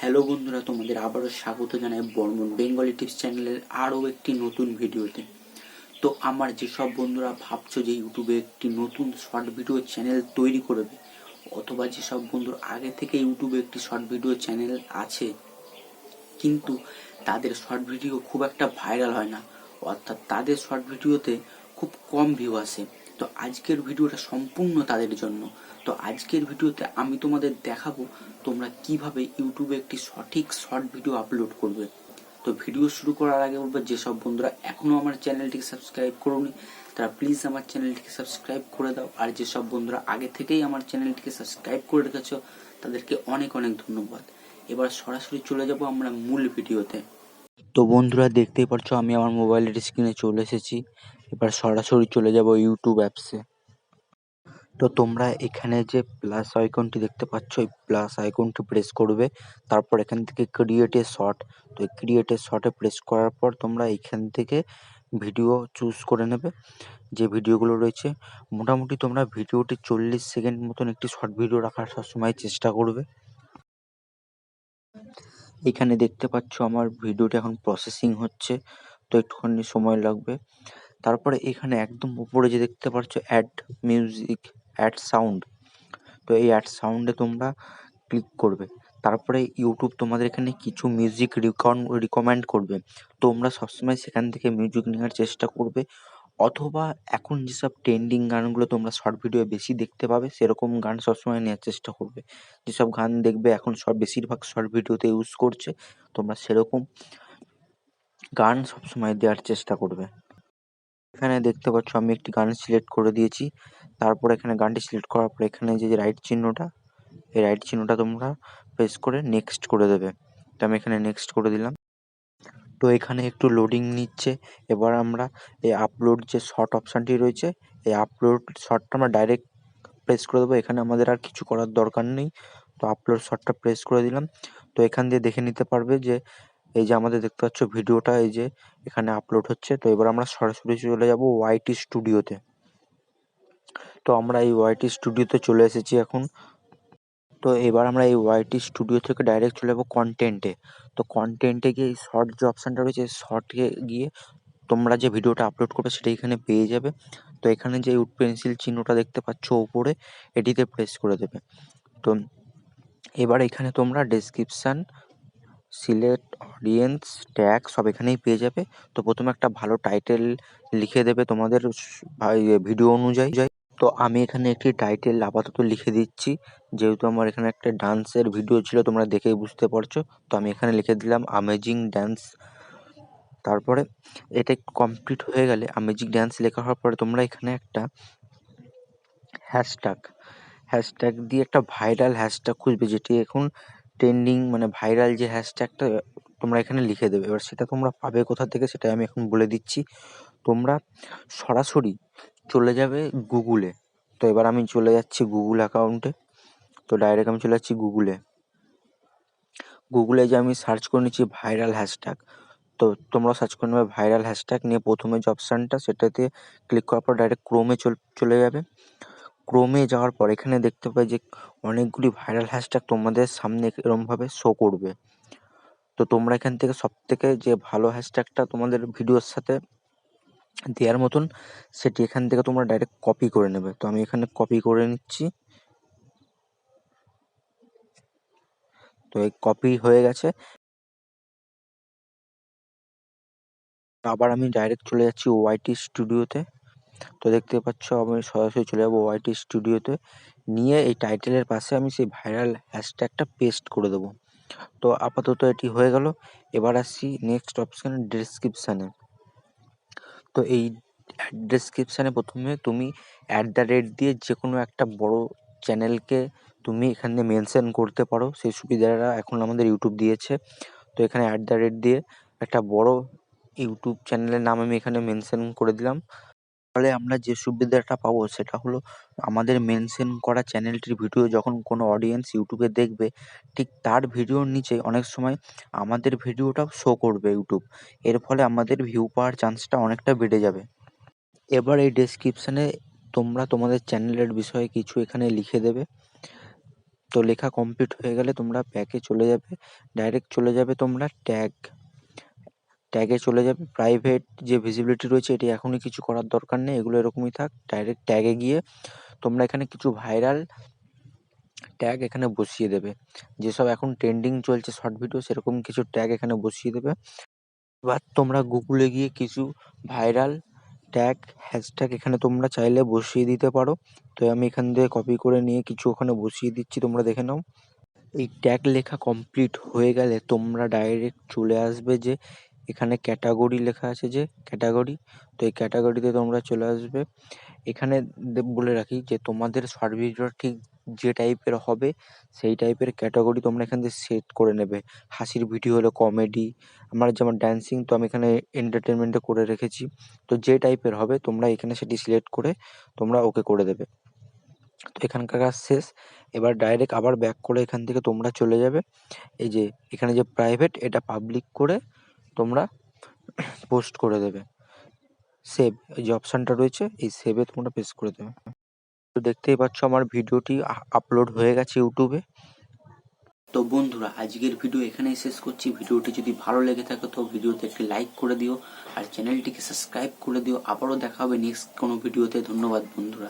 Hello বন্ধুরা, তোমাদের আবারও স্বাগত জানাই বর্মন বেঙ্গলি টিপস চ্যানেলের আরও একটি নতুন ভিডিওতে। তো আমার যেসব বন্ধুরা ভাবছো যে ইউটিউবে একটি নতুন শর্ট ভিডিও চ্যানেল তৈরি করবে, অথবা যেসব বন্ধুর আগে থেকে ইউটিউবে একটি শর্ট ভিডিও চ্যানেল আছে কিন্তু তাদের শর্ট ভিডিও খুব একটা ভাইরাল হয় না, অর্থাৎ তাদের শর্ট ভিডিওতে খুব কম ভিউ আসে, তো আজকের ভিডিওটা সম্পূর্ণ তাদের জন্য। তো আজকের ভিডিওতে আমি তোমাদের দেখাবো তোমরা কিভাবে ইউটিউবে একটি সঠিক শর্ট ভিডিও আপলোড করবে। তো ভিডিও শুরু করার আগে বলবো, যেসব বন্ধুরা এখনও আমার চ্যানেলটিকে সাবস্ক্রাইব করোনি তারা প্লিজ আমার চ্যানেলটিকে সাবস্ক্রাইব করে দাও, আর যেসব বন্ধুরা আগে থেকেই আমার চ্যানেলটিকে সাবস্ক্রাইব করে রেখেছো তাদেরকে অনেক অনেক ধন্যবাদ। এবার সরাসরি চলে যাব আমরা মূল ভিডিওতে। তো বন্ধুরা দেখতেই পাচ্ছ আমি আমার মোবাইলের স্ক্রিনে চলে এসেছি। এবার সরাসরি চলে যাব ইউটিউব অ্যাপসে। তো তোমরা এখানে যে প্লাস আইকনটি দেখতে পাচ্ছ, এই প্লাস আইকনটি প্রেস করবে, তারপর এখান থেকে ক্রিয়েট এ শর্ট। তো ক্রিয়েট এ শর্টে প্রেস করার পর তোমরা এখান থেকে ভিডিও চুজ করে নেবে যে ভিডিওগুলো রয়েছে। মোটামুটি তোমরা ভিডিওটি 40 সেকেন্ড মতন একটি শর্ট ভিডিও রাখার সবসময় চেষ্টা করবে। এখানে দেখতে পাচ্ছ আমার ভিডিওটা এখন প্রসেসিং হচ্ছে, তো একটুখানি সময় লাগবে। তারপরে এখানে একদম উপরে যে দেখতে পাচ্ছ অ্যাড মিউজিক, অ্যাড সাউন্ড, তো এই অ্যাড সাউন্ডে তোমরা ক্লিক করবে। তারপরে ইউটিউব তোমাদের এখানে কিছু মিউজিক রিকমেন্ড করবে, তোমরা সবসময় সেখান থেকে মিউজিক নেওয়ার চেষ্টা করবে, অথবা এখন যেসব ট্রেন্ডিং গানগুলো তোমরা শর্ট ভিডিও বেশি দেখতে পাবে সেরকম গান সবসময় নেওয়ার চেষ্টা করবে। যেসব গান দেখবে এখন সব বেশিরভাগ শর্ট ভিডিওতে ইউজ করছে, তোমরা সেরকম গান সবসময় দেওয়ার চেষ্টা করবে। এখানে দেখতে পাচ্ছ আমি একটি গান সিলেক্ট করে দিয়েছি। তারপর এখানে গানটি সিলেক্ট করার পর এখানে যে রাইট চিহ্নটা, এই রাইট চিহ্নটা তোমরা প্রেস করে নেক্সট করে দেবে। তো আমি এখানে নেক্সট করে দিলাম। তো এখানে একটু লোডিং নিচ্ছে। এবার আমরা এই আপলোড যে শর্ট অপশানটি রয়েছে, এই আপলোড শর্টটা আমরা ডাইরেক্ট প্রেস করে দেবো। এখানে আমাদের আর কিছু করার দরকার নেই। তো আপলোড শর্টটা প্রেস করে দিলাম। তো এখান দিয়ে দেখে নিতে পারবে যে এই যে আমাদের দেখতে পাচ্ছ ভিডিওটা এই যে এখানে আপলোড হচ্ছে। তো এবার আমরা সরাসরি চলে যাব ওয়াইটি স্টুডিওতে। তো আমরা এই ওয়াইটি স্টুডিওতে চলে এসেছি এখন। তো এবার আমরা এই ওয়াইটি স্টুডিও থেকে ডাইরেক্ট চলে যাবো কন্টেন্টে। তো কন্টেন্টে গিয়ে এই শর্ট যে অপশানটা রয়েছে, শর্টে গিয়ে তোমরা যে ভিডিওটা আপলোড করবে সেটা এখানে পেয়ে যাবে। তো এখানে যে উড পেন্সিল চিহ্নটা দেখতে পাচ্ছ উপরে, এটিতে প্রেস করে দেবে। তো এবার এখানে তোমরা ডেসক্রিপশান, সিলেক্ট, অডিয়েন্স, ট্যাগ সব এখানেই পেয়ে যাবে। তো প্রথমে একটা ভালো টাইটেল লিখে দেবে তোমাদের ভিডিও অনুযায়ী। তো আমি এখানে একটি টাইটেল আপাতত লিখে দিচ্ছি, যেহেতু আমার এখানে একটা ডান্সের ভিডিও ছিল, তোমরা দেখেই বুঝতে পারছো। তো আমি এখানে লিখে দিলাম অ্যামেজিং ড্যান্স। তারপরে এটা কমপ্লিট হয়ে গেলে, অ্যামেজিং ড্যান্স লেখা হওয়ার পরে তোমরা এখানে একটা হ্যাশট্যাগ দিয়ে একটা ভাইরাল হ্যাশট্যাগ খুঁজবে, যেটি এখন ট্রেন্ডিং মানে ভাইরাল যে হ্যাশট্যাগটা তোমরা এখানে লিখে দেবে। এবার সেটা তোমরা পাবে কোথা থেকে সেটা আমি এখন বলে দিচ্ছি। তোমরা সরাসরি চলে যাবে গুগলে। তো এবার আমি চলে যাচ্ছি গুগল অ্যাকাউন্টে। তো ডাইরেক্ট আমি চলে যাচ্ছি গুগলে যে আমি সার্চ করে নিচ্ছি ভাইরাল হ্যাশট্যাগ। তো তোমরা সার্চ করে নেবে ভাইরাল হ্যাশট্যাগ নিয়ে, প্রথমে যে অপশানটা সেটাতে ক্লিক করার পর ডাইরেক্ট ক্রোমে চলে যাবে। ক্রোমে যাওয়ার পর এখানে দেখতে পাই যে অনেকগুলি ভাইরাল হ্যাশট্যাগ তোমাদের সামনে এরকমভাবে শো করবে। তো তোমরা এখান থেকে সবথেকে যে ভালো হ্যাশট্যাগটা তোমাদের ভিডিওর সাথে দেওয়ার মতন সেটি এখান থেকে তোমরা ডাইরেক্ট কপি করে নেবে। তো আমি এখানে কপি করে নিচ্ছি। তো এই কপি হয়ে গেছে। আবার আমি ডাইরেক্ট চলে যাচ্ছি ওয়াইটি স্টুডিওতে। তো দেখতে পাচ্ছ আমি সরাসরি চলে যাবো ওয়াইটি স্টুডিওতে, নিয়ে এই টাইটেলের পাশে আমি সেই ভাইরাল হ্যাশট্যাগটা পেস্ট করে দেবো। তো আপাতত এটি হয়ে গেল। এবার আসছি নেক্সট অপশানে ডেসক্রিপশানে। তো এই ডেসক্রিপশানে প্রথমে তুমি @ দিয়ে যে কোনো একটা বড় চ্যানেলকে তুমি এখানে মেনশন করতে পারো, সেই সুবিধাটা এখন আমাদের ইউটিউব দিয়েছে। তো এখানে @ দিয়ে একটা বড় ইউটিউব চ্যানেলের নাম আমি এখানে মেনশন করে দিলাম। ফলে আমরা যে সুবিধাটা পাবো সেটা হলো, আমাদের মেনশন করা চ্যানেলটির ভিডিও যখন কোনো অডিয়েন্স ইউটিউবে দেখবে, ঠিক তার ভিডিওর নিচে অনেক সময় আমাদের ভিডিওটাও শো করবে ইউটিউব। এর ফলে আমাদের ভিউ পাওয়ার চান্সটা অনেকটা বেড়ে যাবে। এবার এই ডেসক্রিপশানে তোমরা তোমাদের চ্যানেলের বিষয়ে কিছু এখানে লিখে দেবে। তো লেখা কমপ্লিট হয়ে গেলে তোমরা ব্যাকে চলে যাবে, ডাইরেক্ট চলে যাবে তোমরা ট্যাগে চলে যাবে। প্রাইভেট যে ভিজিবিলিটি রয়েছে এটি এখনই কিছু করার দরকার নেই, এগুলো এরকমই থাক। ডাইরেক্ট ট্যাগে গিয়ে তোমরা এখানে কিছু ভাইরাল ট্যাগ এখানে বসিয়ে দেবে, যেসব এখন ট্রেন্ডিং চলছে শর্ট ভিডিও সেরকম কিছু ট্যাগ এখানে বসিয়ে দেবে। এবার তোমরা গুগলে গিয়ে কিছু ভাইরাল ট্যাগ হ্যাশট্যাগ এখানে তোমরা চাইলে বসিয়ে দিতে পারো। তো আমি এখান থেকে কপি করে নিয়ে কিছু ওখানে বসিয়ে দিচ্ছি, তোমরা দেখে নাও। এই ট্যাগ লেখা কমপ্লিট হয়ে গেলে তোমরা ডাইরেক্ট চলে আসবে যে এখানে ক্যাটাগরি লেখা আছে যে ক্যাটাগরি, তো এই ক্যাটাগরিতে তোমরা চলে আসবে। এখানে বলে রাখি যে তোমাদের শর্ট ভিডিওটা ঠিক যে টাইপের হবে সেই টাইপের ক্যাটাগরি তোমরা এখান থেকে সেট করে নেবে। হাসির ভিডিও হলে কমেডি, আমার যেমন ড্যান্সিং, তো আমি এখানে এন্টারটেনমেন্টে করে রেখেছি। তো যে টাইপের হবে তোমরা এখানে সেটি সিলেক্ট করে তোমরা ওকে করে দেবে। তো এখানকার কাজ শেষ। এবার ডাইরেক্ট আবার ব্যাক করে এখান থেকে তোমরা চলে যাবে এই যে এখানে যে প্রাইভেট এটা পাবলিক করে তোমরা পোস্ট করে দেবে। সেভ এই যে অপশানটা রয়েছে এই সেভে তোমরা প্রেস করে দেবে। তো দেখতেই পাচ্ছ আমার ভিডিওটি আপলোড হয়ে গেছে ইউটিউবে। তো বন্ধুরা আজকের ভিডিও এখানেই শেষ করছি। ভিডিওটি যদি ভালো লেগে থাকে তো ভিডিওতে একটি লাইক করে দিও আর চ্যানেলটিকে সাবস্ক্রাইব করে দিও। আবারও দেখা হবে নেক্সট কোনো ভিডিওতে। ধন্যবাদ বন্ধুরা।